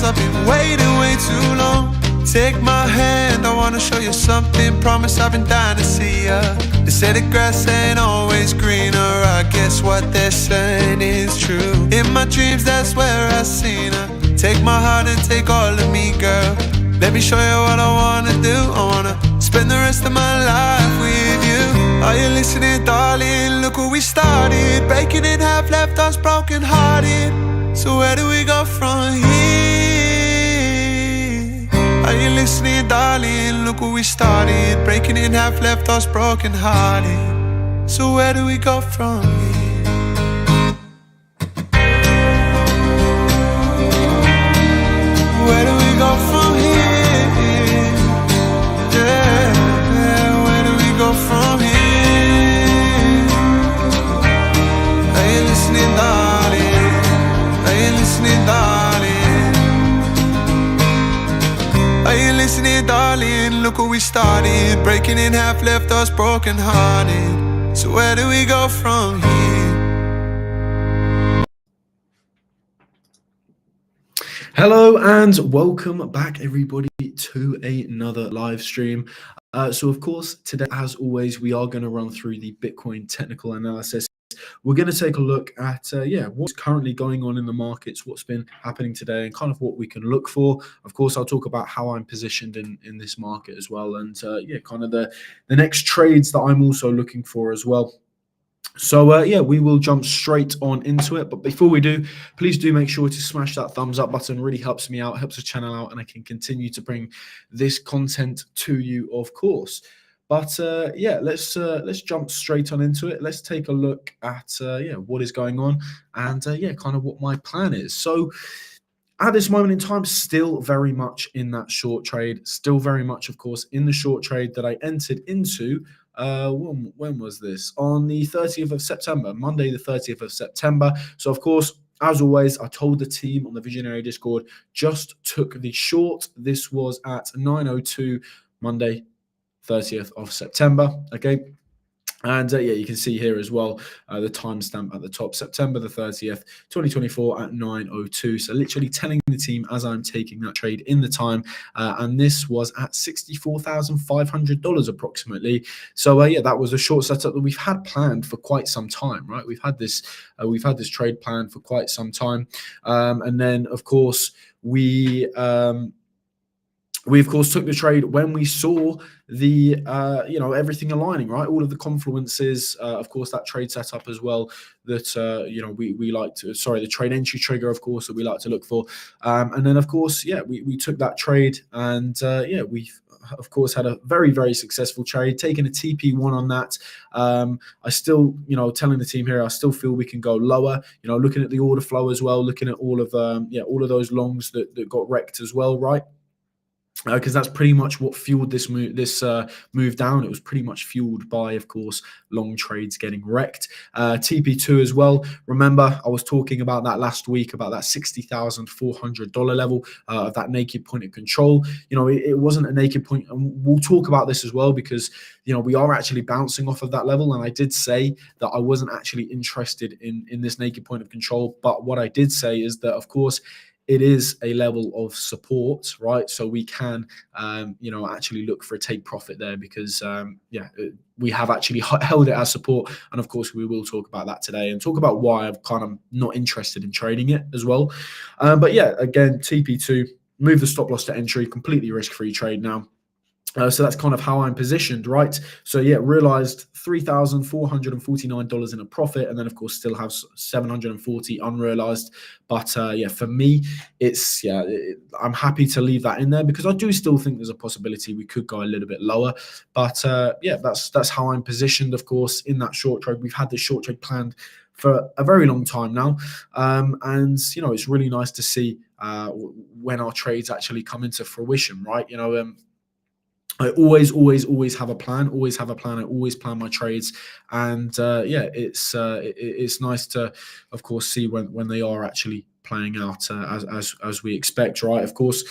I've been waiting way too long. Take my hand, I wanna show you something. Promise I've been dying to see ya. They say the grass ain't always greener. I guess what they're saying is true. In my dreams, that's where I seen her. Take my heart and take all of me, girl. Let me show you what I wanna do. I wanna spend the rest of my life with you. Are you listening, darling? Look where we started. Breaking in half, left us broken hearted. So where do we go from here? Are you listening, darling? Look where we started. Breaking in half, left us broken hearted. So where do we go from here? Where do we go from here? Yeah, where do we go from here? Are you listening, darling? Are you listening, darling? Are you listening, darling? Look where we started. Breaking in half, left us broken hearted. So where do we go from here? Hello and welcome back, everybody, to another live stream. So of course, today, as always, we are going to run through the Bitcoin technical analysis. We're going to take a look at what's currently going on in the markets, what's been happening today, and kind of what we can look for. Of course, I'll talk about how I'm positioned in this market as well, and kind of the next trades that I'm also looking for as well. So we will jump straight on into it. But before we do, please do make sure to smash that thumbs up button. It really helps me out, helps the channel out, and I can continue to bring this content to you, of course. But let's jump straight on into it. Let's take a look at what is going on and kind of what my plan is. So at this moment in time, still very much in that short trade, still very much, of course, in the short trade that I entered into. When was this? On the 30th of September, Monday, the 30th of September. So, of course, as always, I told the team on the Visionary Discord, just took the short. This was at 9:02, Monday, 30th of September. Okay. And you can see here as well the timestamp at the top, September the 30th, 2024 at 9:02. So literally telling the team as I'm taking that trade in the time. And this was at $64,500 approximately. So that was a short setup that we've had planned for quite some time, right? We've had this trade planned for quite some time. And then, of course, we of course took the trade when we saw the everything aligning, right? All of the confluences, of course, that trade setup as well that we like to, the trade entry trigger, of course, that we like to look for. And then, of course, we took that trade and we've of course had a very, very successful trade, taking a TP1 on that. I still, telling the team here, I still feel we can go lower, looking at the order flow as well, looking at all of those longs that got wrecked as well, right? Because that's pretty much what fueled this move down. It was pretty much fueled by, of course, long trades getting wrecked. TP2 as well. Remember, I was talking about that last week, about that $60,400 level of that naked point of control. It wasn't a naked point, and we'll talk about this as well because we are actually bouncing off of that level. And I did say that I wasn't actually interested in this naked point of control. But what I did say is that, of course, it is a level of support, right? So we can, actually look for a take profit there because, we have actually held it as support. And of course, we will talk about that today and talk about why I'm kind of not interested in trading it as well. But again, TP2, move the stop loss to entry, completely risk-free trade now. So that's kind of how I'm positioned, right? So realized $3,449 in a profit, and then of course still have 740 unrealized. But for me, it's I'm happy to leave that in there because I do still think there's a possibility we could go a little bit lower. But that's how I'm positioned, of course, in that short trade. We've had this short trade planned for a very long time now, and it's really nice to see when our trades actually come into fruition, right? I always have a plan. I always plan my trades, and it's nice to, of course, see when they are actually playing out as we expect, right? Of course,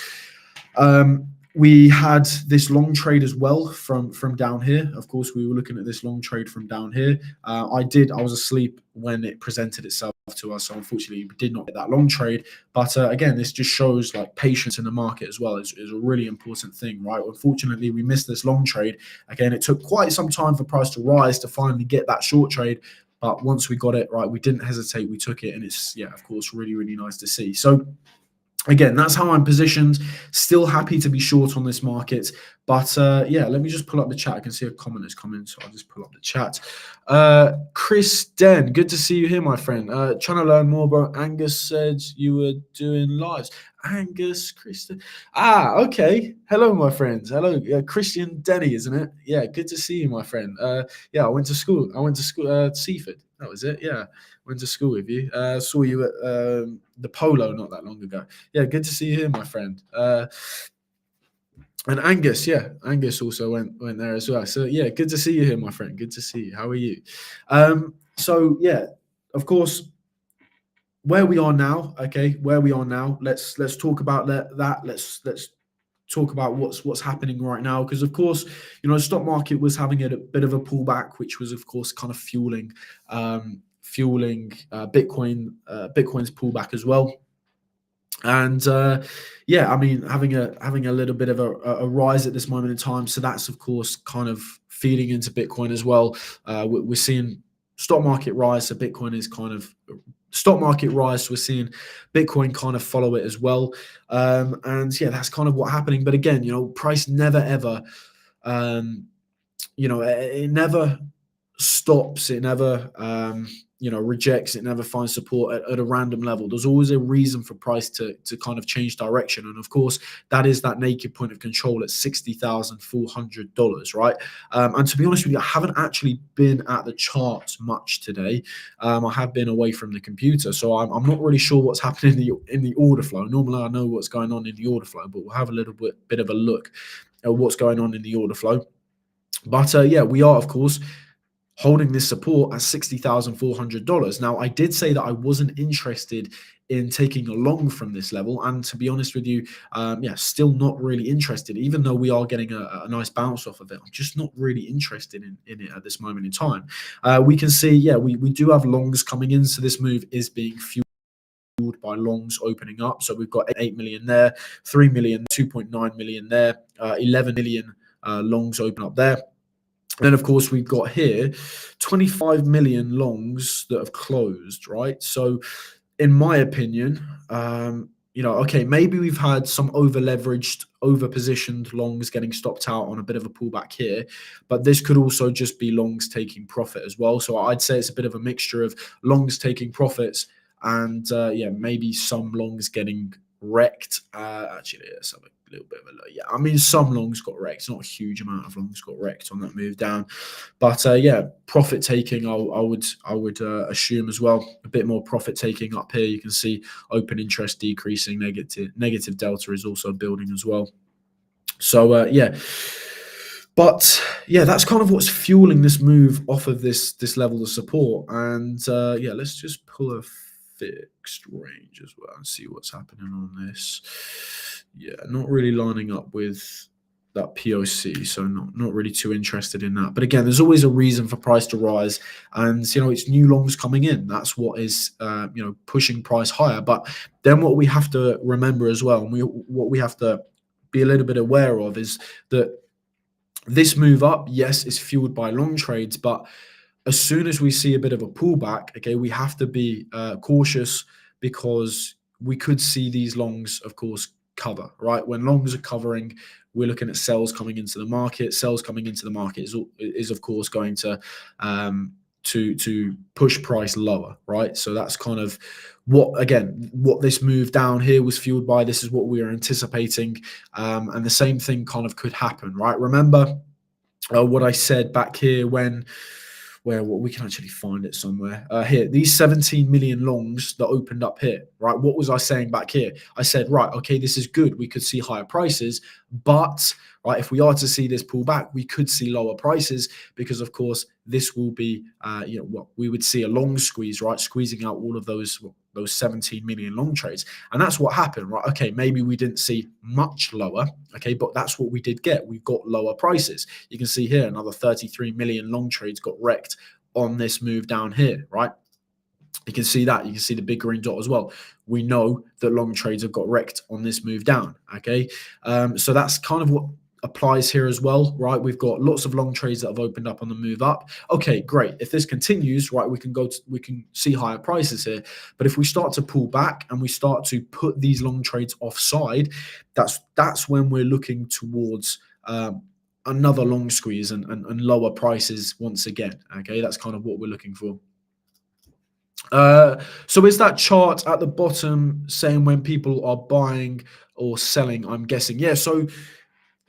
we had this long trade as well from down here. Of course, we were looking at this long trade from down here. I was asleep when it presented itself to us, so unfortunately we did not get that long trade. But again, this just shows like patience in the market as well is a really important thing, right? Unfortunately, we missed this long trade. Again, it took quite some time for price to rise to finally get that short trade. But once we got it right, we didn't hesitate. We took it, and it's, yeah, of course, really, really nice to see. So again, that's how I'm positioned. Still happy to be short on this market. But yeah, let me just pull up the chat. I can see a comment has come in, so I'll just pull up the chat. Chris Den, good to see you here, my friend. Trying to learn more about Angus said you were doing lives. Angus, Christian. Okay. Hello, my friends. Hello, Christian Denny, isn't it? Yeah, good to see you, my friend. Yeah, I went to school. Seaford. That was it. Yeah, went to school with you. Saw you at the Polo not that long ago. Yeah, good to see you here, my friend. And Angus, yeah, Angus also went there as well. So yeah, good to see you here, my friend. Good to see you. How are you? So yeah, of course, where we are now. Okay, where we are now. Let's talk about that. Let's talk about what's happening right now, because of course, you know, the stock market was having a bit of a pullback, which was of course kind of fueling Bitcoin's pullback as well. And yeah, I mean, having a little bit of a rise at this moment in time, so that's of course kind of feeding into Bitcoin as well. We're seeing stock market rise, so Bitcoin is kind of stock market rise. We're seeing Bitcoin kind of follow it as well, and yeah, that's kind of what's happening. But again, you know, price never ever, you know, it never stops. It never you know, rejects. It never finds support at a random level. There's always a reason for price to kind of change direction, and of course that is that naked point of control at $60,400, right? And to be honest with you, I haven't actually been at the charts much today. I have been away from the computer, so I'm not really sure what's happening in the order flow. Normally I know what's going on in the order flow, but we'll have a little bit of a look at what's going on in the order flow. But yeah, we are of course holding this support at $60,400. Now, I did say that I wasn't interested in taking a long from this level, and to be honest with you, yeah, still not really interested. Even though we are getting a nice bounce off of it, I'm just not really interested in it at this moment in time. We can see, yeah, we do have longs coming in, so this move is being fueled by longs opening up. So we've got 8 million there, 3 million, 2.9 million there, 11 million longs open up there. Then, of course, we've got here 25 million longs that have closed, right? So, in my opinion, you know, okay, maybe we've had some over-leveraged, over-positioned longs getting stopped out on a bit of a pullback here, but this could also just be longs taking profit as well. So I'd say it's a bit of a mixture of longs taking profits and, yeah, maybe some longs getting wrecked. Actually, let's have a little bit of a look. Yeah, I mean, some longs got wrecked, not a huge amount of longs got wrecked on that move down, but yeah, profit taking, I would assume as well, a bit more profit taking up here. You can see open interest decreasing, negative delta is also building as well. So yeah, but yeah, that's kind of what's fueling this move off of this level of support. And yeah, let's just pull a fixed range as well and see what's happening on this. Yeah, not really lining up with that POC, so not really too interested in that. But again, there's always a reason for price to rise, and you know, it's new longs coming in. That's what is you know, pushing price higher. But then what we have to remember as well, and what we have to be a little bit aware of, is that this move up, yes, is fueled by long trades, but as soon as we see a bit of a pullback, okay, we have to be cautious, because we could see these longs, of course, cover, right? When longs are covering, we're looking at sells coming into the market. Sells coming into the market is of course going to push price lower, right? So that's kind of what this move down here was fueled by. This is what we are anticipating, and the same thing kind of could happen, right? Remember what I said back here when we can actually find it somewhere here, these 17 million longs that opened up here, right? What was I saying back here? I said, right, okay, this is good. We could see higher prices, but right, if we are to see this pull back, we could see lower prices, because of course this will be, you know, what we would see a long squeeze, right? Squeezing out all of those those 17 million long trades. And that's what happened, right? Okay, maybe we didn't see much lower, okay, but that's what we did get. We got lower prices. You can see here another 33 million long trades got wrecked on this move down here, right? You can see that. You can see the big green dot as well. We know that long trades have got wrecked on this move down, okay? So that's kind of what applies here as well, right? We've got lots of long trades that have opened up on the move up. Okay, great. If this continues, right, we can see higher prices here. But if we start to pull back and we start to put these long trades offside, that's when we're looking towards another long squeeze and lower prices once again. Okay, that's kind of what we're looking for. So is that chart at the bottom saying when people are buying or selling? I'm guessing, yeah. So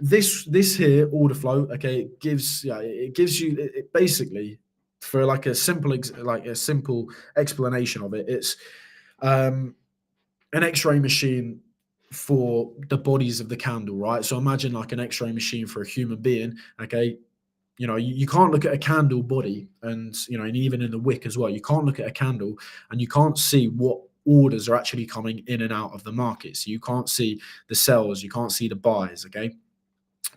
this here order flow, okay, it gives you it basically, for like a simple explanation of it, it's an X-ray machine for the bodies of the candle, right? So imagine like an X-ray machine for a human being, okay. You can't look at a candle body and even in the wick as well, you can't look at a candle and you can't see what orders are actually coming in and out of the market. So you can't see the sells, you can't see the buys, okay.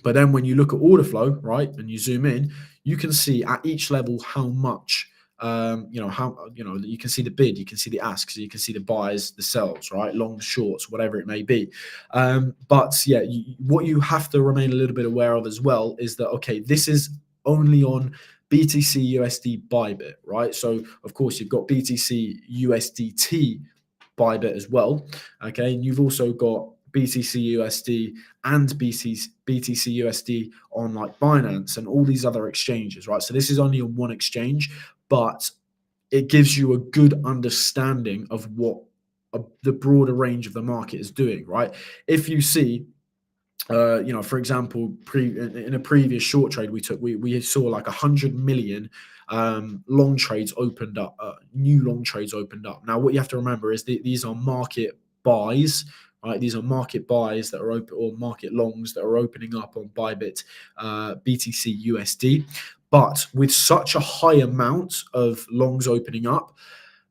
But then when you look at order flow, right, and you zoom in, you can see at each level how much, you can see the bid, you can see the ask, so you can see the buys, the sells, right, long, shorts, whatever it may be. But yeah, what you have to remain a little bit aware of as well is that, okay, this is only on BTC USD Bybit, right? So of course you've got BTC USDT Bybit as well, okay, and you've also got BTC USD and BTC USD on like Binance and all these other exchanges, right? So this is only on one exchange, but it gives you a good understanding of what the broader range of the market is doing, right? If you see, for example, in a previous short trade we took, we saw like 100 million long trades opened up, new long trades opened up. Now, what you have to remember is these are market buys, right? These are market buys that are open, or market longs that are opening up on Bybit, BTC USD. But with such a high amount of longs opening up,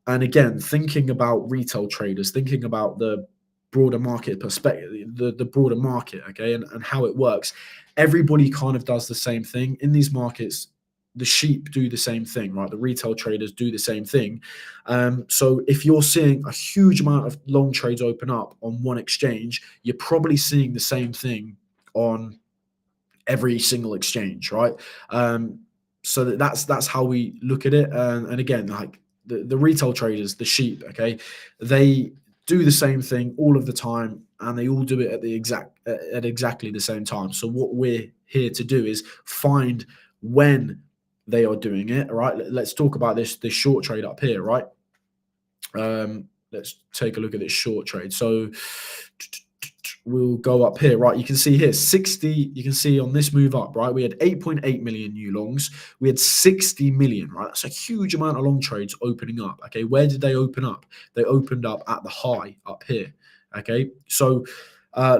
and again, thinking about retail traders, thinking about the broader market perspective, the broader market, okay, and how it works, everybody kind of does the same thing in these markets. The sheep do the same thing, right? The retail traders do the same thing. So if you're seeing a huge amount of long trades open up on one exchange, you're probably seeing the same thing on every single exchange, right? So that's how we look at it. And again, like the retail traders, the sheep, okay, they do the same thing all of the time, and they all do it at exactly the same time. So what we're here to do is find when they are doing it. All right, let's talk about this short trade up here, right? Let's take a look at this short trade. So we'll go up here, right? You can see here 60, you can see on this move up, right, we had 8.8 million new longs, we had 60 million, right? That's a huge amount of long trades opening up. Okay, where did they open up? They opened up at the high up here. Okay, so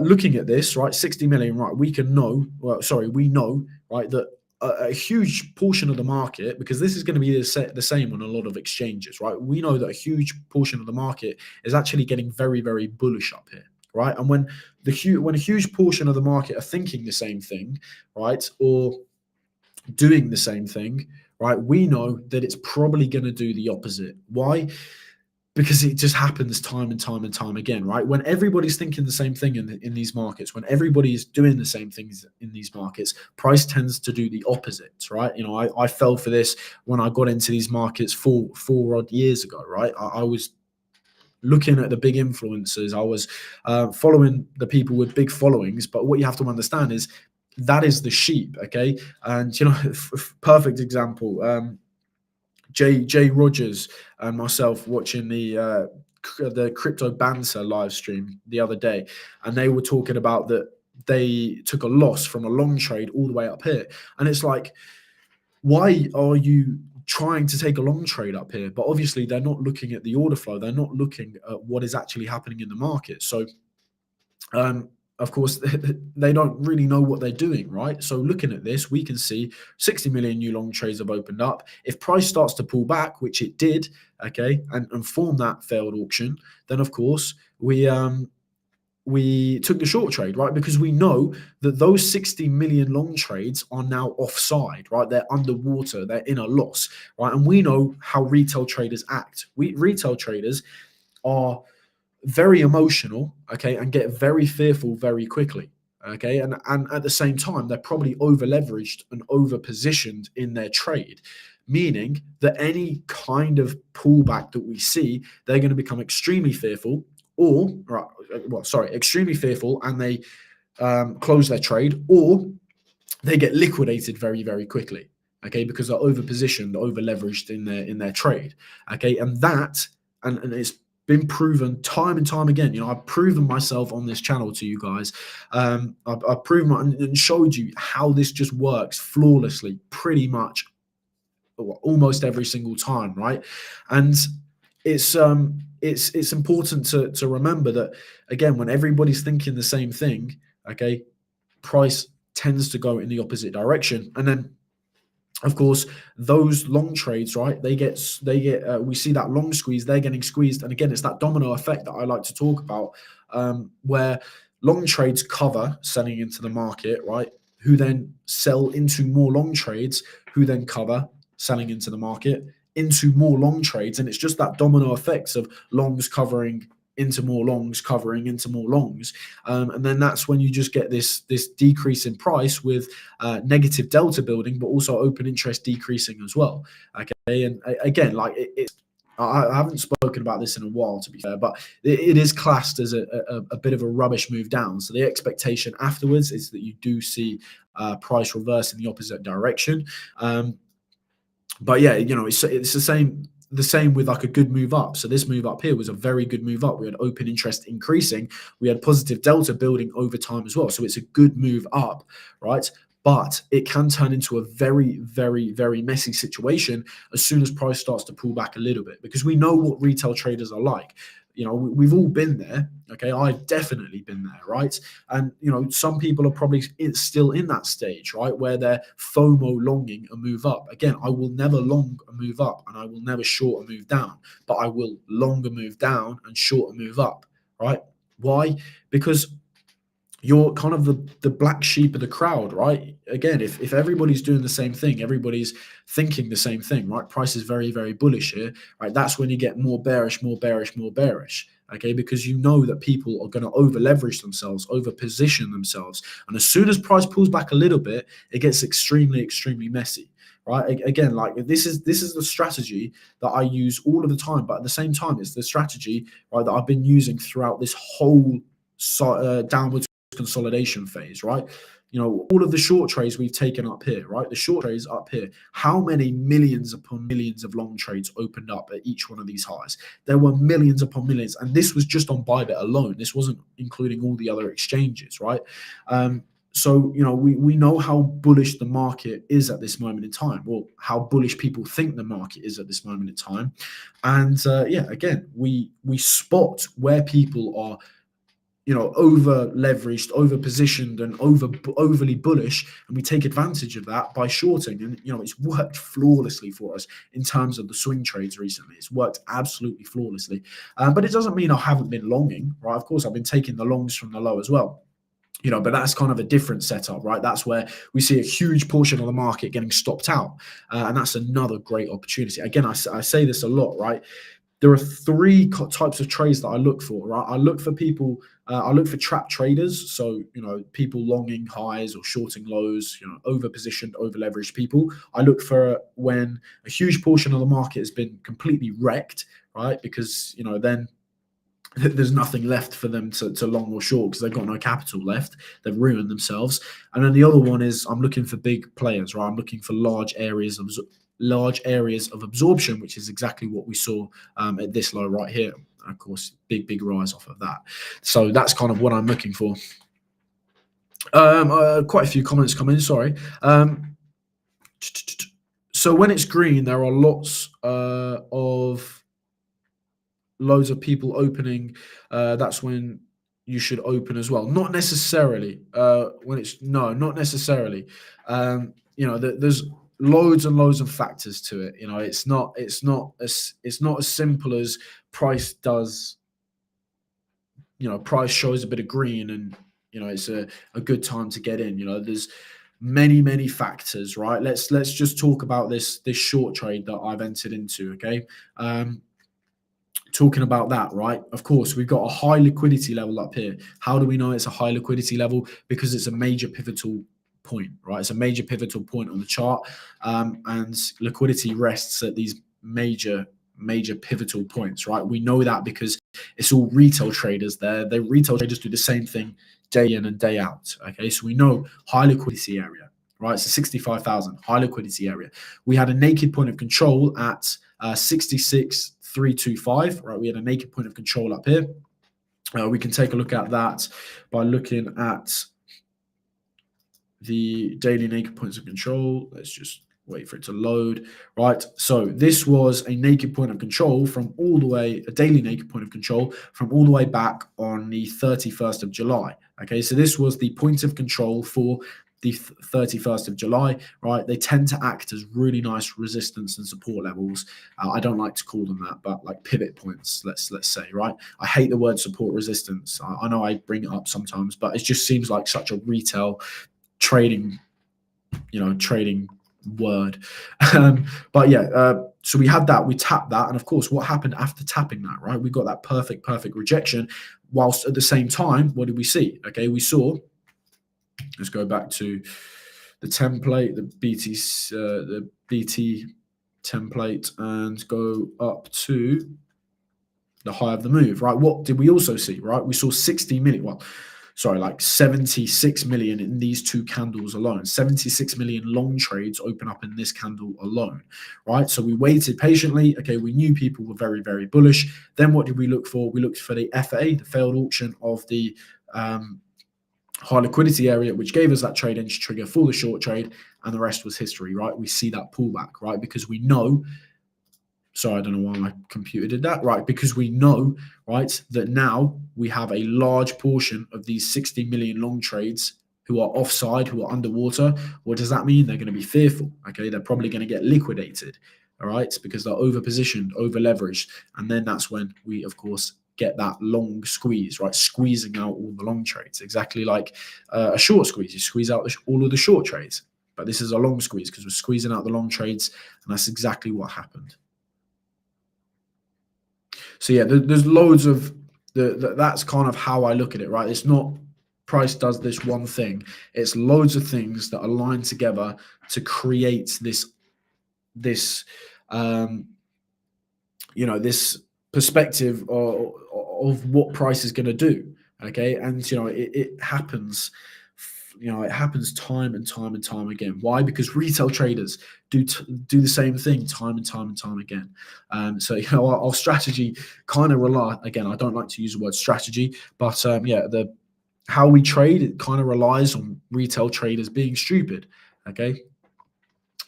looking at this, right, 60 million, right, we know, right, that a huge portion of the market, because this is going to be the same on a lot of exchanges, right? We know that a huge portion of the market is actually getting very, very bullish up here, right? And when a huge portion of the market are thinking the same thing, right, or doing the same thing, right, we know that it's probably going to do the opposite. Why? Because it just happens time and time and time again, right? When everybody's thinking the same thing in these markets, when everybody is doing the same things in these markets, price tends to do the opposite, right? I fell for this when I got into these markets four odd years ago, right? I was looking at the big influencers. I was following the people with big followings. But what you have to understand is that is the sheep, okay? And, perfect example, Jay Rogers and myself watching the crypto banter live stream the other day, and they were talking about that they took a loss from a long trade all the way up here. And it's like, why are you trying to take a long trade up here? But obviously they're not looking at the order flow. They're not looking at what is actually happening in the market. So of course, they don't really know what they're doing, right? So looking at this, we can see 60 million new long trades have opened up. If price starts to pull back, which it did, okay, and form that failed auction, then of course we took the short trade, right? Because we know that those 60 million long trades are now offside, right? They're underwater, they're in a loss, right? And we know how retail traders act. Retail traders are very emotional, okay, and get very fearful very quickly, okay, and at the same time they're probably over leveraged and over positioned in their trade, meaning that any kind of pullback that we see, they're going to become extremely fearful, or extremely fearful, and they close their trade, or they get liquidated very very quickly, okay, because they're over positioned, over leveraged in their trade, okay, and that and it's been proven time and time again. I've proven myself on this channel to you guys. I've proven and showed you how this just works flawlessly, pretty much almost every single time, right? And it's important to remember that, again, when everybody's thinking the same thing, okay, price tends to go in the opposite direction, and then of course those long trades, right, they get we see that long squeeze, they're getting squeezed, and again it's that domino effect that I like to talk about, where long trades cover selling into the market, right, who then sell into more long trades, who then cover selling into the market into more long trades, and it's just that domino effects of longs covering into more longs, covering into more longs, and then that's when you just get this decrease in price with negative delta building, but also open interest decreasing as well. Okay, and again, like I haven't spoken about this in a while, to be fair, but it is classed as a bit of a rubbish move down. So the expectation afterwards is that you do see price reverse in the opposite direction. But yeah, it's the same with like a good move up. So this move up here was a very good move up. We had open interest increasing. We had positive delta building over time as well. So it's a good move up, right? But it can turn into a very, very, very messy situation as soon as price starts to pull back a little bit, because we know what retail traders are like. We've all been there. Okay, I've definitely been there, right? And some people are probably still in that stage, right, where they're FOMO longing a move up. Again, I will never long a move up, and I will never short a move down, but I will long a move down and short a move up, right? Why? Because you're kind of the black sheep of the crowd, right? Again, if everybody's doing the same thing, everybody's thinking the same thing, right? Price is very, very bullish here, right? That's when you get more bearish, more bearish, more bearish, okay? Because you know that people are going to over leverage themselves, over position themselves. And as soon as price pulls back a little bit, it gets extremely, extremely messy. Right, again, like this is the strategy that I use all of the time, but at the same time, it's the strategy, right, that I've been using throughout this whole downwards consolidation phase, right? All of the short trades we've taken up here, right? The short trades up here, how many millions upon millions of long trades opened up at each one of these highs? There were millions upon millions, and this was just on Bybit alone. This wasn't including all the other exchanges, right? So we know how bullish the market is at this moment in time, or how bullish people think the market is at this moment in time, and yeah, again, we spot where people are over leveraged, over positioned, and overly bullish, and we take advantage of that by shorting. And it's worked flawlessly for us in terms of the swing trades recently. It's worked absolutely flawlessly, but it doesn't mean I haven't been longing, right? Of course, I've been taking the longs from the low as well. But that's kind of a different setup, right? That's where we see a huge portion of the market getting stopped out, and that's another great opportunity. Again, I say this a lot, right? There are three types of trades that I look for, right? I look for people, I look for trap traders. So, people longing highs or shorting lows, over positioned, over leveraged people. I look for when a huge portion of the market has been completely wrecked, right? Because, then there's nothing left for them to long or short because they've got no capital left. They've ruined themselves. And then the other one is I'm looking for big players, right? I'm looking for large areas of absorption, which is exactly what we saw at this low right here. And of course, big rise off of that. So that's kind of what I'm looking for. Quite a few comments come in, sorry. So when it's green, there are loads of people opening. That's when you should open as well. Not necessarily. Not necessarily. There's loads and loads of factors to it. It's not as simple as price does. Price shows a bit of green, and it's a good time to get in. There's many factors, right? Let's just talk about this short trade that I've entered into. Okay. Talking about that, right? Of course, we've got a high liquidity level up here. How do we know it's a high liquidity level? Because it's a major pivotal point, right? It's a major pivotal point on the chart, and liquidity rests at these major pivotal points, right? We know that because it's all retail traders there. The retail traders do the same thing day in and day out. Okay, so we know high liquidity area, right? So 65,000, high liquidity area. We had a naked point of control at 66,325, right? We had a naked point of control up here. We can take a look at that by looking at the daily naked points of control. Let's just wait for it to load, right? So this was a naked point of control from all the way, a daily naked point of control from all the way back on the 31st of July. Okay, so this was the point of control for the 31st of July, right? They tend to act as really nice resistance and support levels. I don't like to call them that, but like pivot points, let's say, right? I hate the word support resistance. I know I bring it up sometimes, but it just seems like such a retail trading word. But yeah, so we had that, we tapped that, and of course, what happened after tapping that, right? We got that perfect rejection, whilst at the same time, what did we see? Okay, we saw, let's go back to the template, the BT template, and go up to the high of the move, right? What did we also see, right? We saw 76 million in these two candles alone. 76 million long trades open up in this candle alone, right? So we waited patiently. Okay, we knew people were very, very bullish. Then what did we look for? We looked for the FA, the failed auction of the high liquidity area, which gave us that trade entry trigger for the short trade, and the rest was history, right? We see that pullback, right? Because we know, sorry, I don't know why my computer did that, right? Because we know, right, that now we have a large portion of these 60 million long trades who are offside, who are underwater. What does that mean? They're going to be fearful, okay? They're probably going to get liquidated, all right? Because they're over-positioned, over-leveraged, and then that's when we, of course, get that long squeeze, right? Squeezing out all the long trades, exactly like a short squeeze. You squeeze out all of the short trades, but this is a long squeeze because we're squeezing out the long trades, and that's exactly what happened. So yeah, there's loads of that's kind of how I look at it, right? It's not price does this one thing. It's loads of things that align together to create this perspective of what price is going to do. Okay, and it happens. It happens time and time again. Why? Because retail traders do the same thing time and time again. So our strategy kind of rely. Again, I don't like to use the word strategy, but how we trade, it kind of relies on retail traders being stupid. Okay,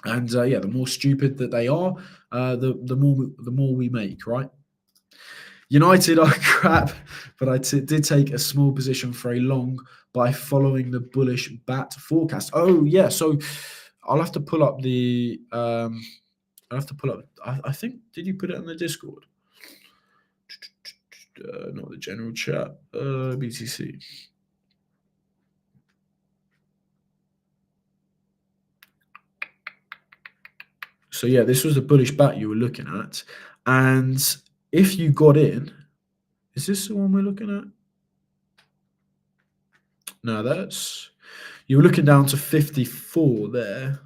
and the more stupid that they are, the more we make, right? United are crap, but I did take a small position for a long by following the bullish bat forecast. Oh yeah, so I'll have to pull up the. I think, did you put it on the Discord? Not the general chat. BTC. So yeah, this was the bullish bat you were looking at, and if you got in, is this the one we're looking at? No, you were looking down to 54 there.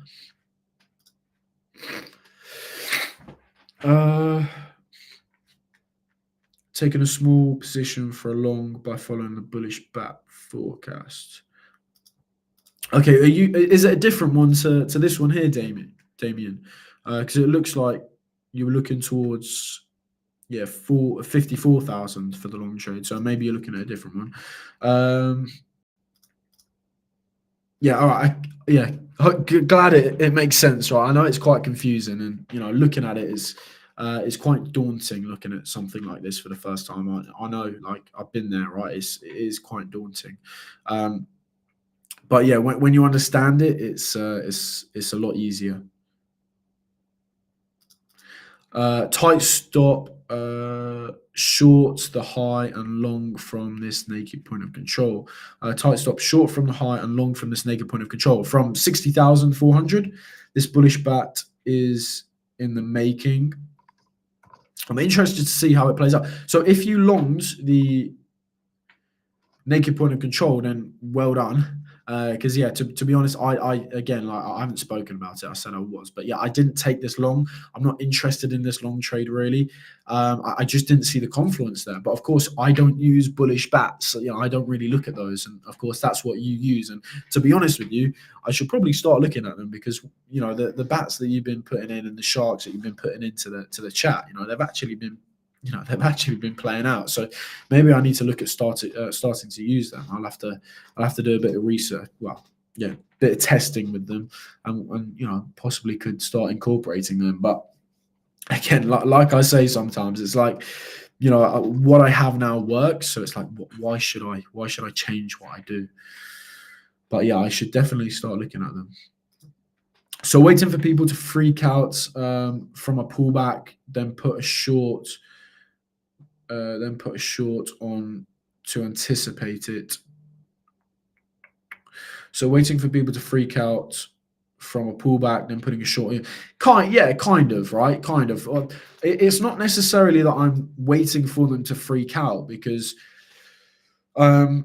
Taking a small position for a long by following the bullish bat forecast. Okay, is it a different one to this one here, Damien? Because it looks like you were looking towards 54,000 for the long trade. So maybe you're looking at a different one. All right. Glad it makes sense, right? I know it's quite confusing, and looking at it is It's quite daunting looking at something like this for the first time. I know, like I've been there, right? It is quite daunting. But yeah, when you understand it, it's a lot easier. Tight stop, short the high and long from this naked point of control. Tight stop, short from the high and long from this naked point of control. From 60,400, this bullish bat is in the making. I'm interested to see how it plays out. So if you longs the naked point of control, then well done. Because yeah, to be honest, I again, like I haven't spoken about it. I said I was, but yeah, I didn't take this long. I'm not interested in this long trade really. I just didn't see the confluence there. But of course, I don't use bullish bats. So, you know, I don't really look at those, and of course, that's what you use. And to be honest with you, I should probably start looking at them because you know the bats that you've been putting in and the sharks that you've been putting into the chat, you know, they've actually been playing out. So maybe I need to look at starting to use them. I'll have to do a bit of research. Well, yeah, a bit of testing with them, and you know, possibly could start incorporating them. But again, like I say, sometimes it's like, you know, what I have now works. So it's like, why should I change what I do? But yeah, I should definitely start looking at them. So waiting for people to freak out from a pullback, then put a short on to anticipate it. So waiting for people to freak out from a pullback, then putting a short in. Kind of, right? Kind of. It's not necessarily that I'm waiting for them to freak out because, I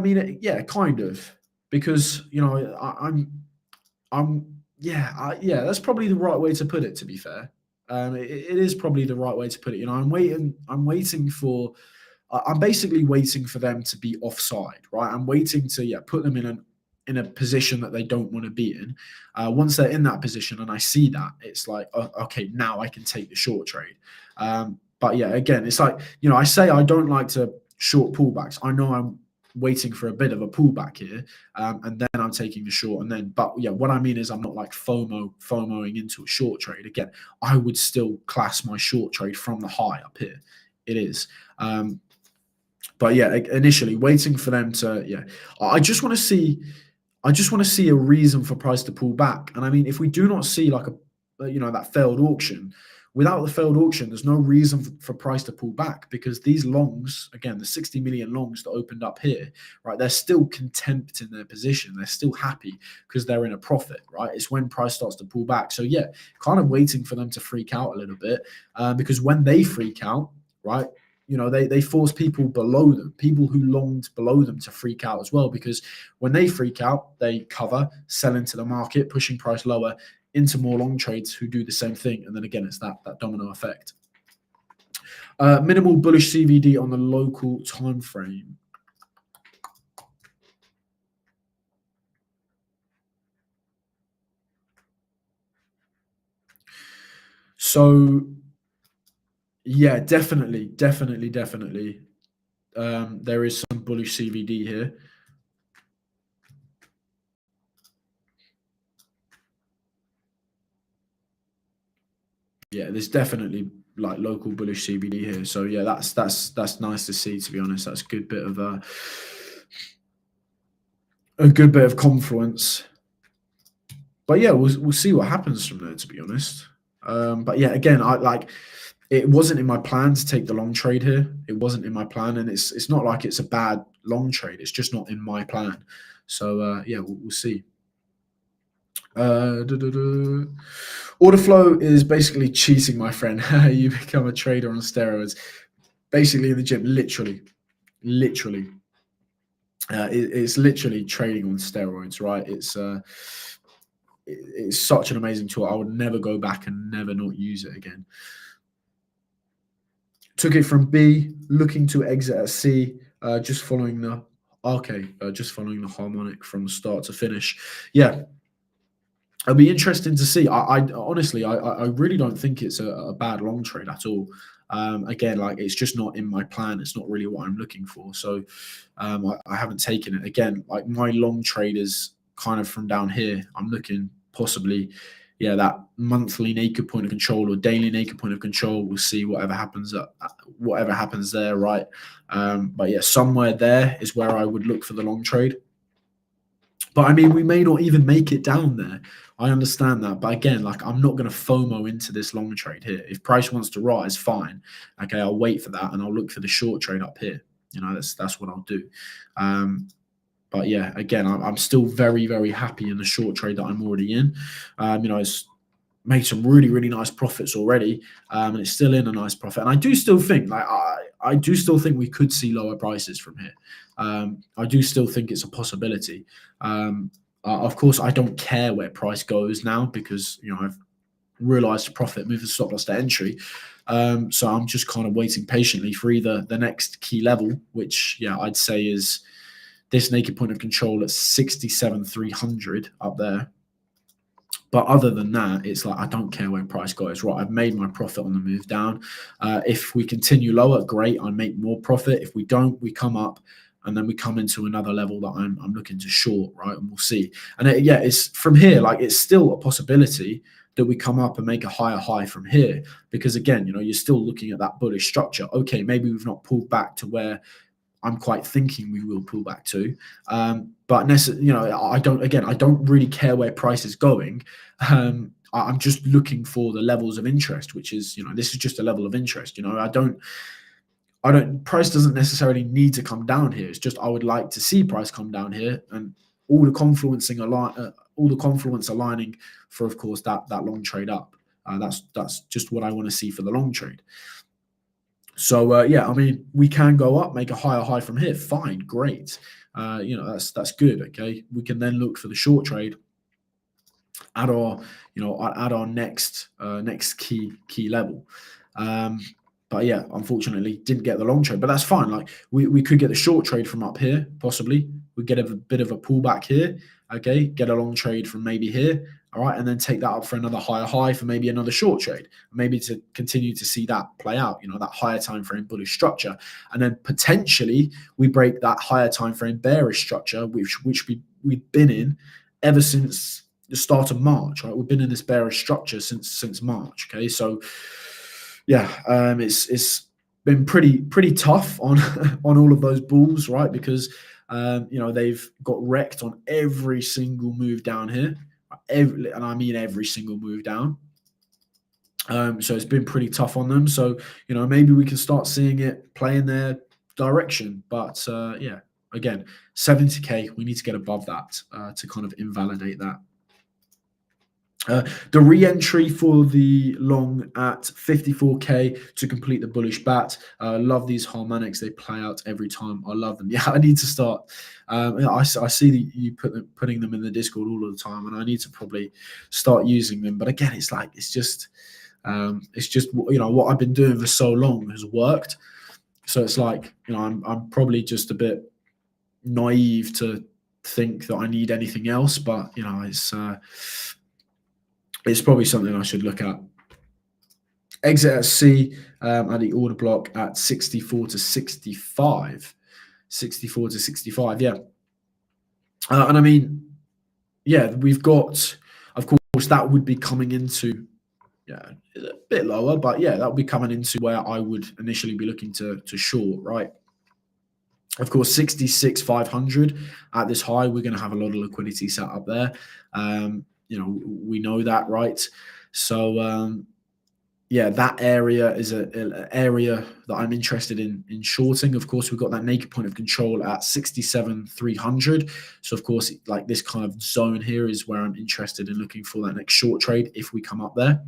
mean, yeah, kind of. Because, you know, yeah, that's probably the right way to put it, to be fair. It is probably the right way to put it. You know, I'm basically waiting for them to be offside, right? I'm waiting to put them in a position that they don't want to be in. Once they're in that position and I see that, it's like, okay, now I can take the short trade. But yeah, again, it's like, you know, I say I don't like to short pullbacks. I know I'm waiting for a bit of a pullback here, and then I'm taking the short. But yeah, what I mean is I'm not like FOMOing into a short trade. Again, I would still class my short trade from the high up here. It is. But yeah, initially waiting for them to, I just want to see a reason for price to pull back. And I mean, if we do not see like that failed auction, without the failed auction, there's no reason for price to pull back because these longs, again, the 60 million longs that opened up here, right, they're still content in their position. They're still happy because they're in a profit, right? It's when price starts to pull back. So yeah, kind of waiting for them to freak out a little bit because when they freak out, right, you know, they force people below them, people who longed below them to freak out as well, because when they freak out, they cover, sell into the market, pushing price lower into more long trades who do the same thing. And then again, it's that domino effect. Minimal bullish CVD on the local time frame. So yeah, definitely. There is some bullish CVD here. Yeah, there's definitely like local bullish CVD here. So yeah, that's nice to see. To be honest, that's a good bit of confluence. But yeah, we'll see what happens from there. To be honest, but yeah, again, it wasn't in my plan to take the long trade here. It wasn't in my plan, and it's not like it's a bad long trade. It's just not in my plan. So yeah, we'll see. Order flow is basically cheating, my friend. You become a trader on steroids, basically in the gym. Literally, it's literally trading on steroids, right? It's such an amazing tool. I would never go back and never not use it again. Took it from B, looking to exit at C, just following the harmonic from start to finish. Yeah. It'll be interesting to see. I honestly, I really don't think it's a bad long trade at all. Again, like it's just not in my plan. It's not really what I'm looking for. So I haven't taken it. Again, like my long trade is kind of from down here. I'm looking possibly yeah, that monthly naked point of control or daily naked point of control. We'll see whatever happens there, right? But yeah, somewhere there is where I would look for the long trade. But I mean, we may not even make it down there. I understand that, but again, like, I'm not going to FOMO into this long trade here. If price wants to rise, fine. Okay, I'll wait for that and I'll look for the short trade up here. You know, that's what I'll do. But yeah, again, I'm still very, very happy in the short trade that I'm already in. You know, it's made some really, really nice profits already, and it's still in a nice profit. And I do still think, like, I do still think we could see lower prices from here. I do still think it's a possibility. Of course, I don't care where price goes now because, you know, I've realized profit, move the stop loss to entry. So I'm just kind of waiting patiently for either the next key level, which, yeah, I'd say is this naked point of control at 67,300 up there. But other than that, it's like, I don't care where price goes. Right, I've made my profit on the move down. If we continue lower, great, I make more profit. If we don't, we come up, and then we come into another level that I'm looking to short, right? And we'll see. And yeah, it's from here, like, it's still a possibility that we come up and make a higher high from here. Because again, you know, you're still looking at that bullish structure. Okay, maybe we've not pulled back to where I'm quite thinking we will pull back to. But you know, I don't really care where price is going. I'm just looking for the levels of interest, which is, you know, this is just a level of interest. You know, price doesn't necessarily need to come down here. It's just, I would like to see price come down here, and all the confluence aligning for, of course, that long trade up. That's just what I want to see for the long trade. So yeah, I mean, we can go up, make a higher high from here. Fine, great. You know, that's good. Okay, we can then look for the short trade at our next key level. But yeah, unfortunately, didn't get the long trade, but that's fine. Like, we could get the short trade from up here, possibly. We get a bit of a pullback here. Okay, get a long trade from maybe here. All right, and then take that up for another higher high for maybe another short trade, maybe to continue to see that play out, you know, that higher time frame bullish structure. And then potentially we break that higher time frame bearish structure, which we've been in ever since the start of March, right? We've been in this bearish structure since March. Okay, so yeah, it's been pretty tough on on all of those bulls, right? Because you know, they've got wrecked on every single move down here. And I mean every single move down. So it's been pretty tough on them. So, you know, maybe we can start seeing it play in their direction. But yeah, again, 70K, we need to get above that to kind of invalidate that. The re-entry for the long at 54K to complete the bullish bat. Love these harmonics. They play out every time. I love them. Yeah, I need to start. I see that you putting them in the Discord all of the time, and I need to probably start using them. But again, it's like, it's just you know, what I've been doing for so long has worked. So it's like, you know, I'm probably just a bit naive to think that I need anything else. But you know, it's probably something I should look at. Exit at C at the order block at 64 to 65. 64 to 65, yeah. And I mean, yeah, we've got, of course, that would be coming into, yeah, a bit lower, but yeah, that would be coming into where I would initially be looking to short, right? Of course, 66,500 at this high, we're going to have a lot of liquidity set up there. You know, we know that, right? So yeah, that area is an area that I'm interested in shorting. Of course, we've got that naked point of control at 67,300. So of course, like, this kind of zone here is where I'm interested in looking for that next short trade if we come up there.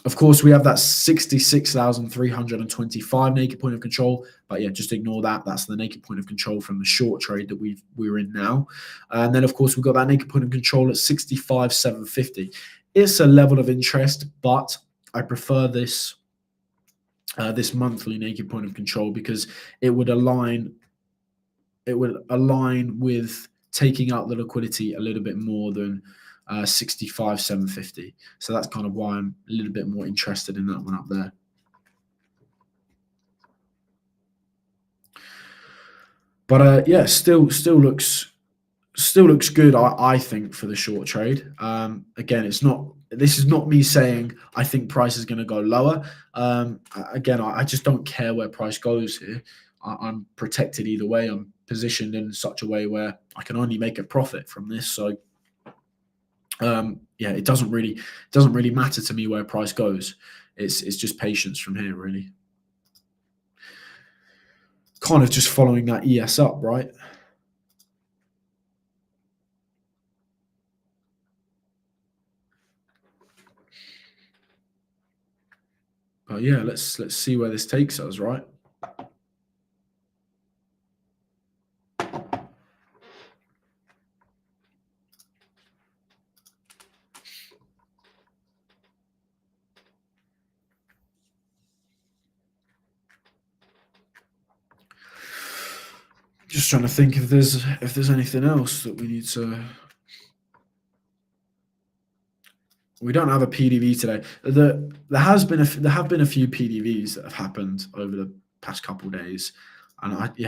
Of course, we have that 66,325 naked point of control, but yeah, just ignore that. That's the naked point of control from the short trade that we're in now. And then, of course, we've got that naked point of control at 65,750. It's a level of interest, but I prefer this this monthly naked point of control because it would align with taking out the liquidity a little bit more than 65,750. So that's kind of why I'm a little bit more interested in that one up there. But yeah, still looks still looks good, I think, for the short trade. Again, it's not. This is not me saying I think price is going to go lower. Again, I just don't care where price goes here. I'm protected either way. I'm positioned in such a way where I can only make a profit from this. So yeah, it doesn't really matter to me where price goes. It's just patience from here, really. Kind of just following that ES up, right? But yeah, let's see where this takes us, right? Just trying to think if there's anything else that we need to. We don't have a PDV today. There have been a few PDVs that have happened over the past couple of days, and I've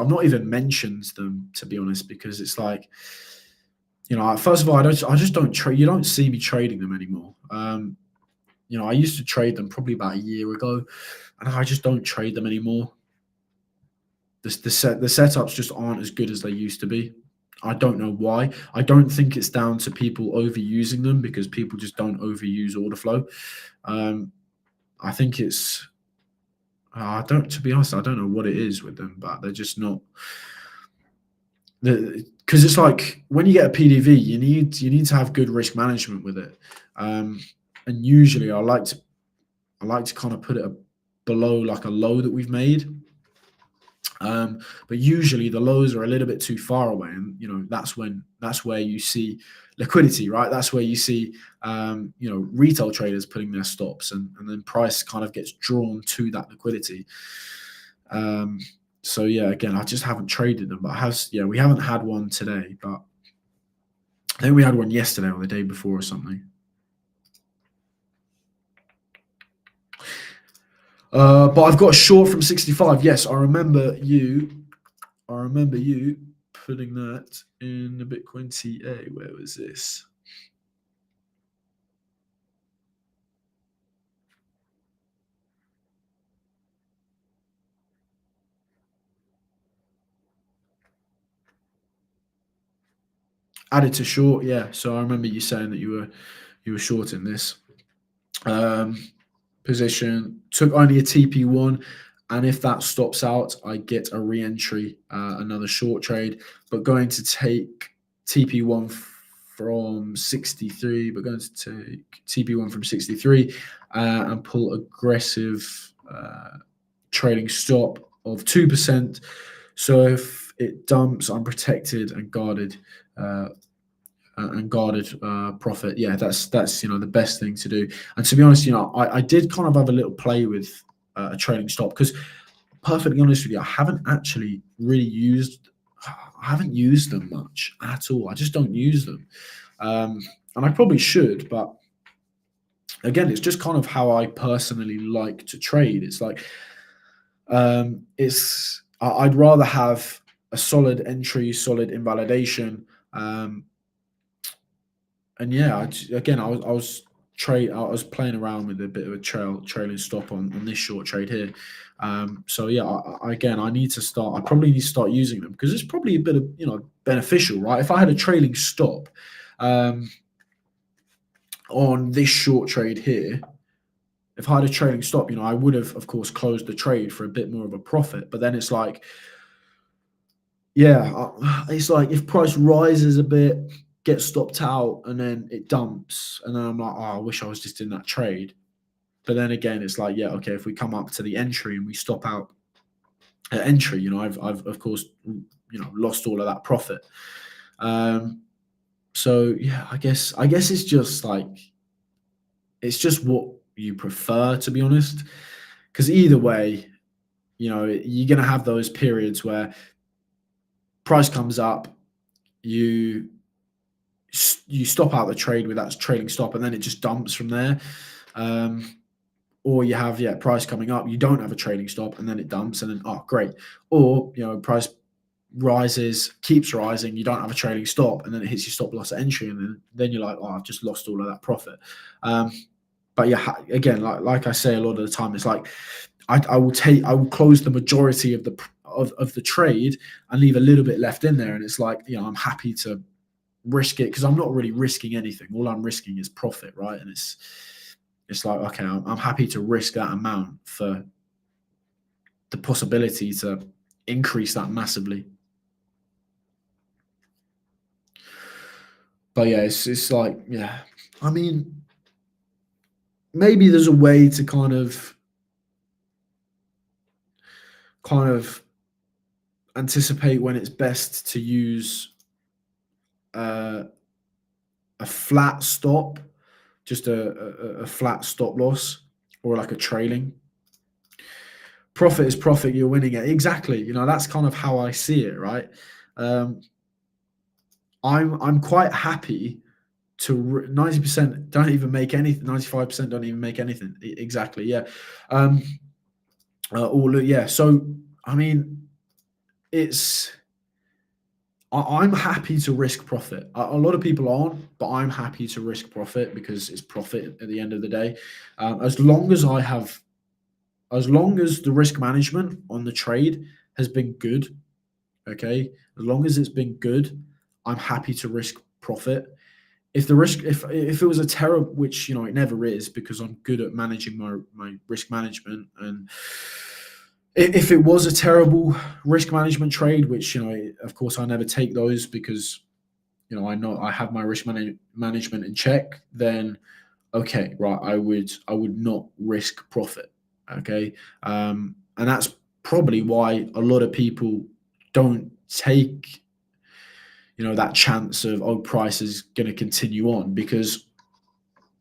not even mentioned them, to be honest, because it's like, first of all, I just don't trade. You don't see me trading them anymore. I used to trade them probably about a year ago, and I just don't trade them anymore. The setups just aren't as good as they used to be. I don't know why. I don't think it's down to people overusing them, because people just don't overuse order flow. I think it's. To be honest, I don't know what it is with them, but they're just not. Because it's like when you get a PDV, you need to have good risk management with it, and usually I like to kind of put it below like a low that we've made. But usually the lows are a little bit too far away, and that's where you see liquidity, right? That's where you see retail traders putting their stops, and then price kind of gets drawn to that liquidity. So yeah, again, I just haven't traded them, but we haven't had one today, but I think we had one yesterday or the day before or something. But I've got a short from 65. Yes, I remember you putting that in the Bitcoin TA. Where was this? Added to short, yeah. So I remember you saying that you were shorting this. Position took only a TP1, and if that stops out, I get a re-entry, another short trade, but going to take TP1 from 63, but going to take TP1 from 63 and pull aggressive trading stop of 2%. So if it dumps, I'm protected and guarded. Profit. Yeah, that's the best thing to do. And to be honest, I did kind of have a little play with a trading stop, because perfectly honest with you, I haven't actually really used them much at all. I just don't use them, and I probably should, but again, it's just kind of how I personally like to trade. It's like I'd rather have a solid entry, solid invalidation. And yeah, I was playing around with a bit of a trailing stop on this short trade here. So yeah, I need to start. I probably need to start using them, because it's probably a bit of beneficial, right? If I had a trailing stop on this short trade here, if I had a trailing stop, I would have, of course, closed the trade for a bit more of a profit. But then it's like, yeah, it's like if price rises a bit, gets stopped out, and then it dumps, and then I'm like, I wish I was just in that trade. But then again, it's like, yeah, okay, if we come up to the entry and we stop out at entry, I've of course lost all of that profit. So yeah, I guess it's just what you prefer, to be honest, because either way, you're gonna have those periods where price comes up, you stop out the trade with that trailing stop, and then it just dumps from there. Or you have price coming up, you don't have a trading stop, and then it dumps, and then great. Or price rises, keeps rising, you don't have a trailing stop, and then it hits your stop loss at entry, and then you're like, oh, I've just lost all of that profit. But yeah, again, like I say a lot of the time, it's like I will close the majority of the trade and leave a little bit left in there, and it's like, I'm happy to risk it because I'm not really risking anything. All I'm risking is profit, right? And it's like, okay, I'm happy to risk that amount for the possibility to increase that massively. But yeah, it's like, yeah, I mean, maybe there's a way to kind of anticipate when it's best to use a flat stop, just a flat stop loss, or like a trailing. Profit is profit, you're winning it. Exactly. That's kind of how I see it, right? I'm quite happy to 90% don't even make anything, 95% don't even make anything. Exactly, yeah. Yeah. So I mean, I'm happy to risk profit. A lot of people aren't, but I'm happy to risk profit because it's profit at the end of the day. As long as the risk management on the trade has been good, okay, as long as it's been good, I'm happy to risk profit. If it was a terrible, which it never is, because I'm good at managing my risk management, and if it was a terrible risk management trade, which of course I never take those because I know I have my risk management in check, then okay, right, I would not risk profit, okay, and that's probably why a lot of people don't take that chance of price is going to continue on, because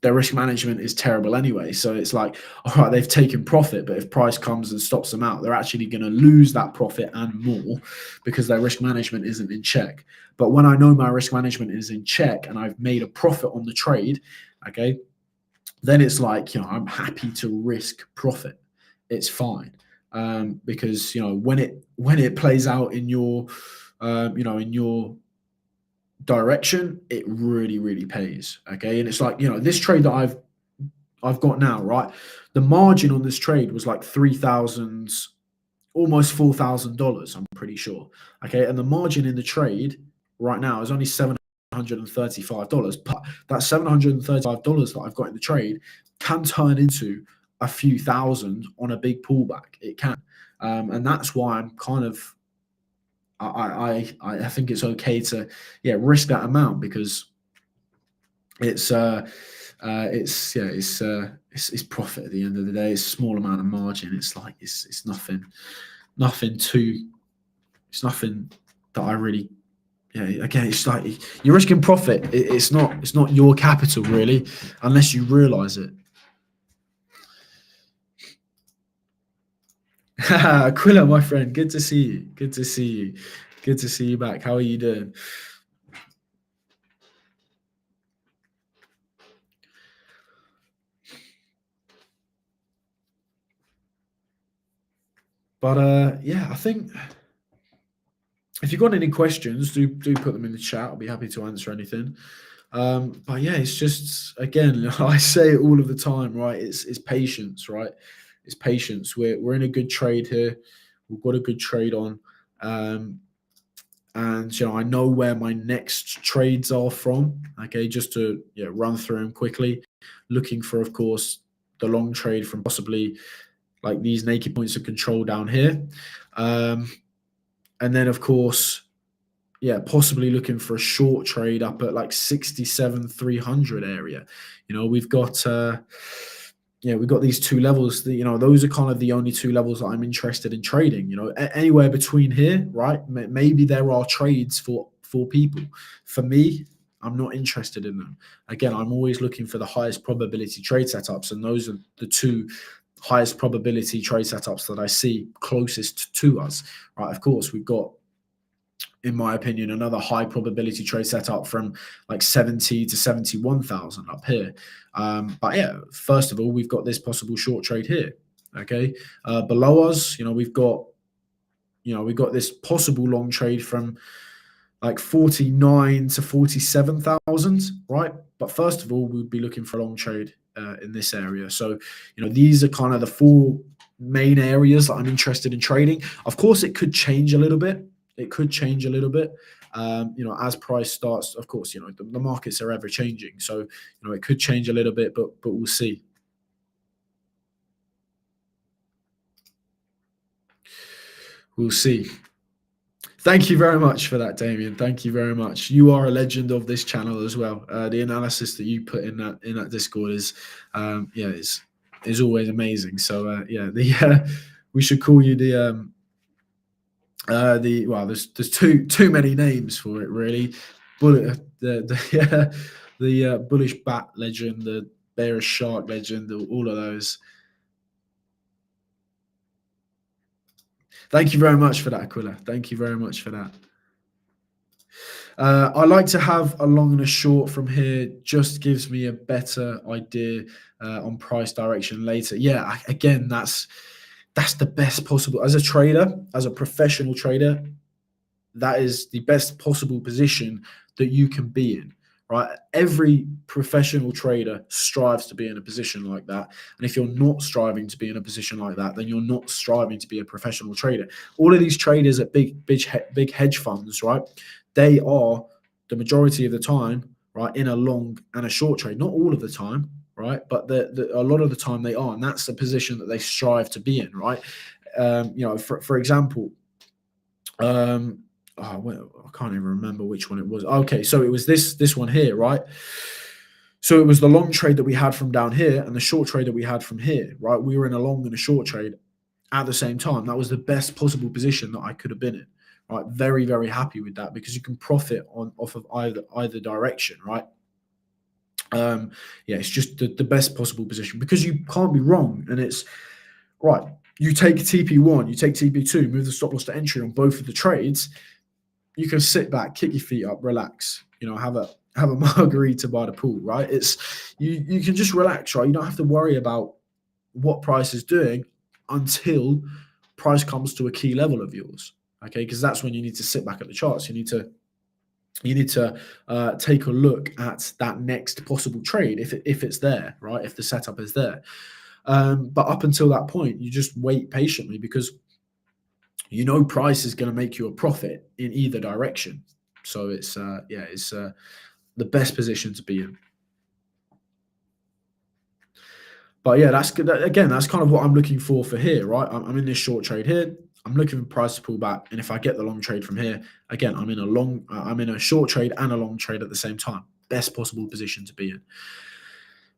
their risk management is terrible anyway. So it's like, all right, they've taken profit, but if price comes and stops them out, they're actually going to lose that profit and more because their risk management isn't in check. But when I know my risk management is in check and I've made a profit on the trade, okay, then it's like, I'm happy to risk profit. It's fine, because when it plays out in your in your direction, it really, really pays. Okay. And it's like, this trade that I've got now, right? The margin on this trade was like $3,000, almost $4,000, I'm pretty sure. Okay. And the margin in the trade right now is only $735. But that $735 that I've got in the trade can turn into a few thousand on a big pullback. It can. And that's why I'm kind of, I think it's okay to risk that amount, because it's profit at the end of the day. It's a small amount of margin. It's like it's nothing that I really again, it's like you're risking profit. It's not your capital really, unless you realize it. Aquila, my friend, good to see you. Good to see you back. How are you doing? But I think if you've got any questions, do put them in the chat. I'll be happy to answer anything. But yeah, it's just, again, I say it all of the time, right? It's patience, right? It's patience. We're in a good trade here. We've got a good trade on. And I know where my next trades are from. Okay, just to run through them quickly. Looking for, of course, the long trade from possibly like these naked points of control down here. And then, of course, possibly looking for a short trade up at like 67,300 area. We've got we've got these two levels. Those are kind of the only two levels that I'm interested in trading. Anywhere between here, right? Maybe there are trades for people. For me, I'm not interested in them. Again, I'm always looking for the highest probability trade setups, and those are the two highest probability trade setups that I see closest to us, right? Of course, we've got, in my opinion, another high probability trade setup from like 70 to 71,000 up here. But yeah, first of all, we've got this possible short trade here. Okay. Below us, we've got we got this possible long trade from like 49 to 47,000, right? But first of all, we'd be looking for a long trade in this area. So, these are kind of the four main areas that I'm interested in trading. Of course, it could change a little bit. It could change a little bit, as price starts. Of course, the markets are ever changing, so it could change a little bit, but we'll see. We'll see. Thank you very much for that, Damien. Thank you very much. You are a legend of this channel as well. The analysis that you put in that Discord is always amazing. So we should call you there's too many names for it really. The bullish bat legend, the bearish shark legend, all of those. Thank you very much for that, Aquila. Thank you very much for that. I like to have a long and a short from here. Just gives me a better idea on price direction later. Yeah, again, that's the best possible. As a trader, as a professional trader, that is the best possible position that you can be in. Right? Every professional trader strives to be in a position like that. And if you're not striving to be in a position like that, then you're not striving to be a professional trader. All of these traders at big hedge funds, right? They are the majority of the time, right, in a long and a short trade. Not all of the time, right? But a lot of the time they are. And that's the position that they strive to be in, right? For example, I can't even remember which one it was. Okay, so it was this one here, right? So it was the long trade that we had from down here and the short trade that we had from here, right? We were in a long and a short trade at the same time. That was the best possible position that I could have been in, right? Very, very happy with that because you can profit off of either direction, right? It's just the best possible position because you can't be wrong. And it's right. You take TP1, you take TP2, move the stop loss to entry on both of the trades. You can sit back, kick your feet up, relax, have a margarita by the pool, right? It's you can just relax, right? You don't have to worry about what price is doing until price comes to a key level of yours, okay? Because that's when you need to sit back at the charts. You need to take a look at that next possible trade if it's there, right? If the setup is there. But up until that point, you just wait patiently because price is going to make you a profit in either direction. So it's the best position to be in. But yeah, that's good. Again, that's kind of what I'm looking for here, right? I'm in this short trade here. I'm looking for price to pull back, and if I get the long trade from here, again, I'm in a short trade and a long trade at the same time. Best possible position to be in.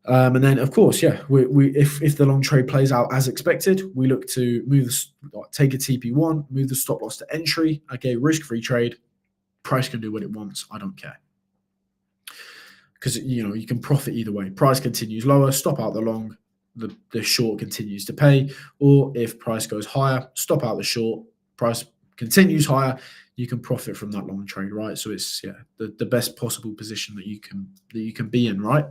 And then, of course, if the long trade plays out as expected, we look to take a TP1, move the stop loss to entry. Okay, risk-free trade. Price can do what it wants. I don't care. Because, you can profit either way. Price continues lower, stop out the long, the short continues to pay. Or if price goes higher, stop out the short, price continues higher, you can profit from that long trade, right? So it's, the best possible position that you can be in, right?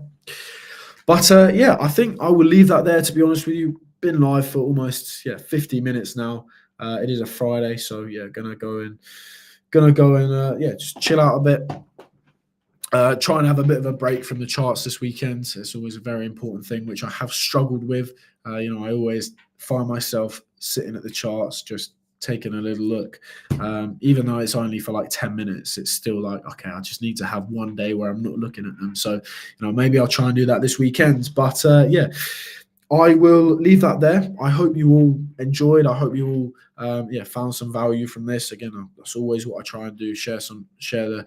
But I think I will leave that there, to be honest with you. Been live for almost 50 minutes now. It is a Friday, so gonna go and just chill out a bit. Try and have a bit of a break from the charts this weekend. It's always a very important thing, which I have struggled with. I always find myself sitting at the charts, just taking a little look. Even though it's only for like 10 minutes, it's still like, okay, I just need to have one day where I'm not looking at them. So, maybe I'll try and do that this weekend. But I will leave that there. I hope you all enjoyed. I hope you all found some value from this. Again, that's always what I try and do: share the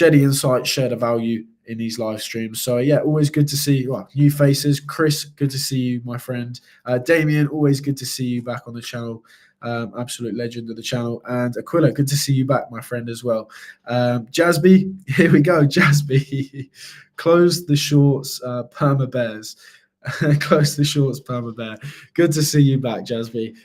insight, share the value in these live streams. So always good to see new faces. Chris, good to see you, my friend. Damien, always good to see you back on the channel. Absolute legend of the channel. And Aquila, good to see you back, my friend, as well. Jasby, here we go. Jasby, close the shorts, Perma Bears. Close the shorts, Perma Bear. Good to see you back, Jasby.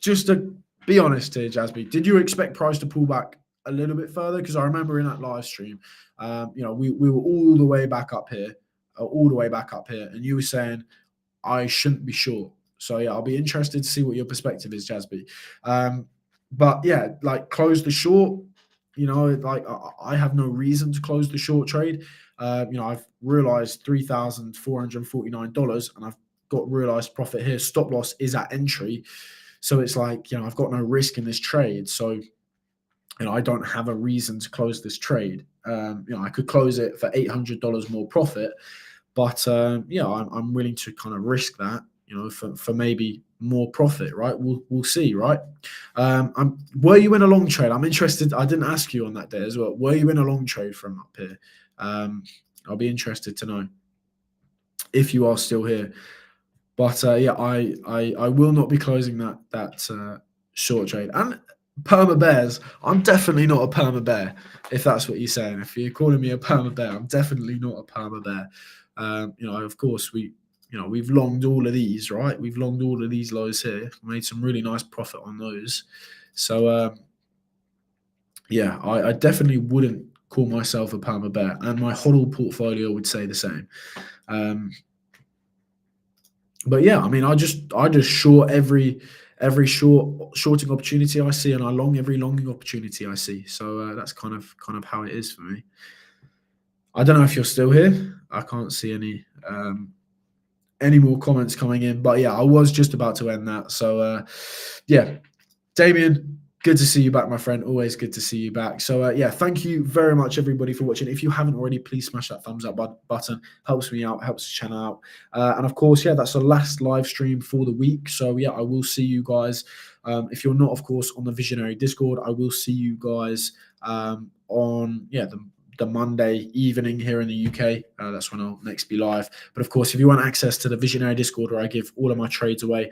Just to be honest here, Jasby, did you expect price to pull back a little bit further? Because I remember in that live stream, we were all the way back up here, and you were saying I shouldn't be short. So yeah, I'll be interested to see what your perspective is, Jasby. But yeah, like close the short. You know, like I have no reason to close the short trade. You know, I've realized $3,449, and I've got realized profit here. Stop loss is at entry, so it's like, you know, I've got no risk in this trade. So, you know, I don't have a reason to close this trade. You know, I could close it for $800 more profit, but yeah, I'm willing to kind of risk that, you know, for maybe more profit, right? We'll see, right? Were you in a long trade? I'm interested. I didn't ask you on that day as well. Were you in a long trade from up here? I'll be interested to know if you are still here. But yeah, I will not be closing that short trade. And perma bears, I'm definitely not a perma bear, if that's what you're saying. If you're calling me a perma bear, I'm definitely not a perma bear. You know, of course, we've longed all of these, right? We've longed all of these lows here. Made some really nice profit on those. So yeah, I definitely wouldn't call myself a perma bear, and my HODL portfolio would say the same. But yeah, I mean, I just short every shorting opportunity I see, and I long every longing opportunity I see. So that's kind of how it is for me. I don't know if you're still here. I can't see any more comments coming in, but yeah, I was just about to end that. So yeah, Damien, good to see you back, my friend. Always good to see you back. So yeah, thank you very much, everybody, for watching. If you haven't already, please smash that thumbs up button. Helps me out, helps the channel out. And of course, yeah, that's the last live stream for the week. So yeah, I will see you guys. If you're not, of course, on the Visionary Discord, I will see you guys on the Monday evening here in the UK. That's when I'll next be live. But of course, if you want access to the Visionary Discord, where I give all of my trades away,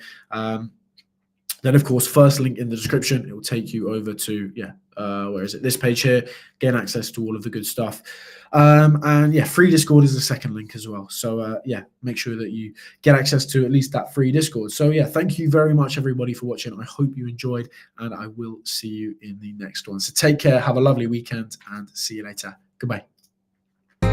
then, of course, first link in the description, it will take you over to, where is it? This page here, gain access to all of the good stuff. And yeah, free Discord is the second link as well. So yeah, make sure that you get access to at least that free Discord. So yeah, thank you very much, everybody, for watching. I hope you enjoyed, and I will see you in the next one. So take care, have a lovely weekend, and see you later. Goodbye. Take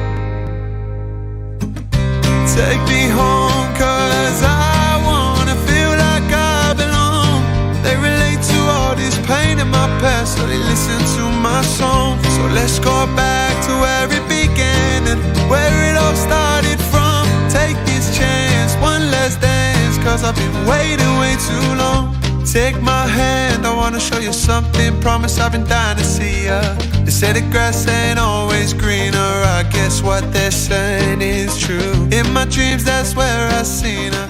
me home, 'cause I wanna feel like I belong. They relate to all this pain in my past, so they listen to my song. So let's go back to where it began and where it all started from. Take this chance, one last dance, 'cause I've been waiting way too long. Take my hand, I wanna show you something. Promise I've been dying to see ya. They say the grass ain't always greener. I guess what they're saying is true. In my dreams, that's where I seen her.